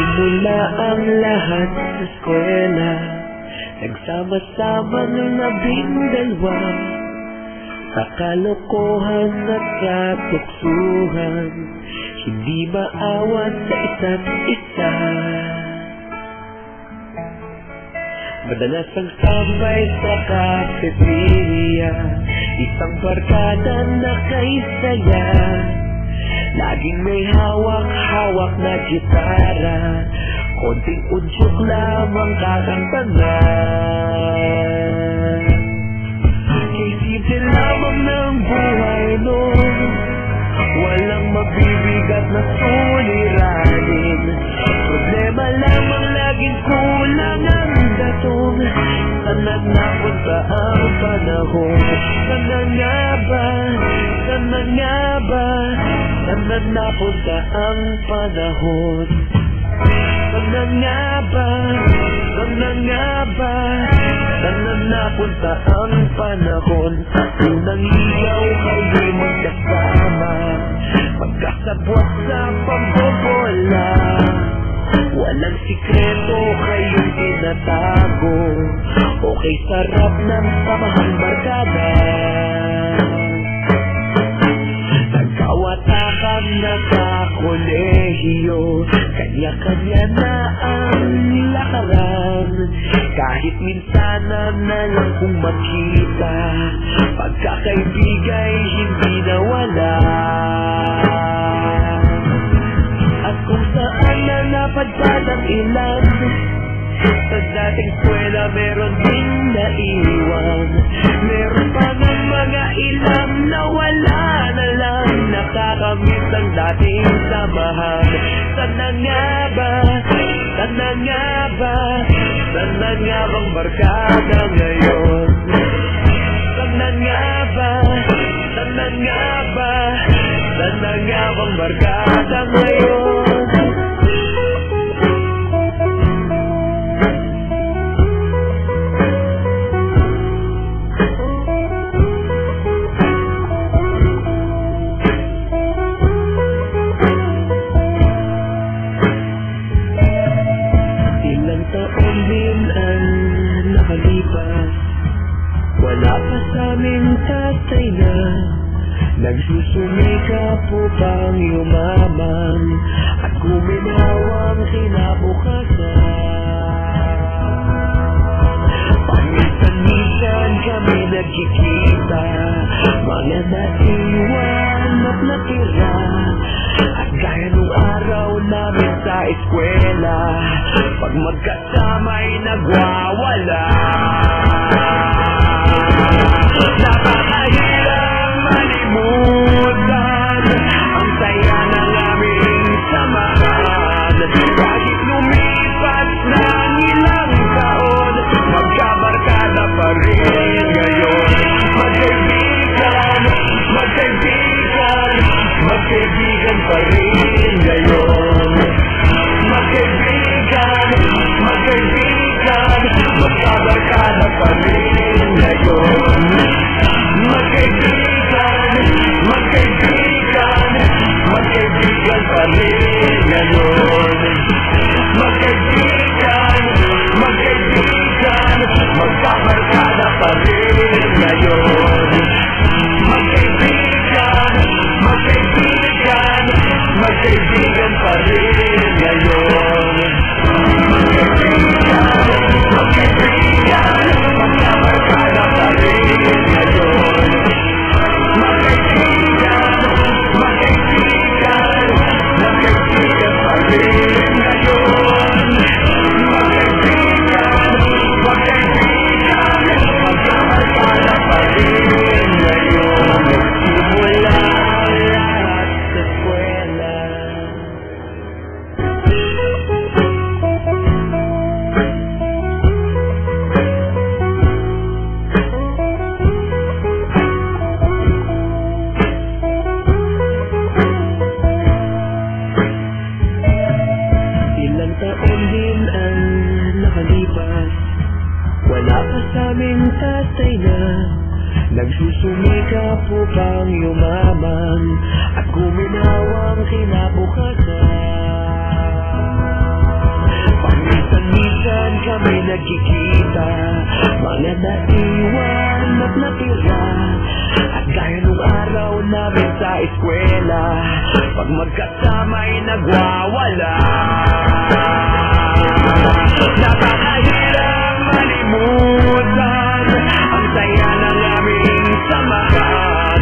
Nagsimula ang lahat sa eskwela, nagsama-sama ng 12. Sa kalokohan at katuksuhan, hindi maawat sa isa't isa. Madalas ang tambay sa cafeteria, isang barkada na kay saya. Laging may hawak-hawak na gitara, konting udyok lamang kakantanan. Kay simple lamang ng buhay nun, walang mabibigat na suliranin. Problema lamang laging kulang ang datong. Saan napunta ang panahon? Sana nga ba? Sana nga ba? Saan napunta ang panahon? Sana nga ba? Sana nga ba? Saan napunta ang panahon? Unang ilaw kayo'y magkasama, magkasabwat sa pambobola. Walang sikreto kayong tinatago, okay sarap ng samahang barkada. Nagkawatakan na sa kolehiyo, kanya-kanya na ang lakaran. Kahit minsanan na lang kung makita, pagkakaibigay hindi nawala. At kung saan na napadpad ang ilan, sa dating eskwela meron ding naiwan. Meron pa ng mga ilang nawala na lang, nakakamit ang dating samahan. Sana nga ba? Sana nga ba? Sana nga bang barkada ngayon? Sana nga ba? Sana nga ba? Sana nga bang barkada ngayon? Ilang taon din ang nakalipas, wala pa sa aming tatay na nagsusumikap upang yumaman at kuminawang kinabukasan. Paminsan-minsan kami nagkikita, mga naiwan at natira, at gaya nung araw namin sa eskwela, pag magkasama'y nagwawala. Napakahirap malimutan ang saya ng aming samahan. Kahit lumipas ng ilang taon, magkabarkada pa rin ngayon. Magkaibigan, magkaibigan, magkaibigan pa rin ngayon. Magkaibigan, magkaibigan, magkabarkada pa rin ngayon. Magkaibigan, magkaibigan, magkaibigan pa rin ngayon. Magkaibigan, magkaibigan, magkabarkada pa rin ngayon. Magkaibigan, magkaibigan, magkaibigan pa rin ngayon. Magkaibigan, magkaibigan, magkabarkada pa rin ngayon. Magkaibigan, magkaibigan, magkaibigan pa rin ngayon. Magkaibigan, magkaibigan, magkabarkada pa rin ngayon. Simula ang lahat sa eskwela. Ilang taon din ang nakalipas, wala pa sa aming tatay na nagsusumikap upang yumaman at kuminawang kinabukasan. saan kami nagkikita, mga naiwan at natira. At gaya nung araw namin sa eskwela, pag magkasama'y nagwawala. Napakahirap malimutan ang saya ng aming samahan.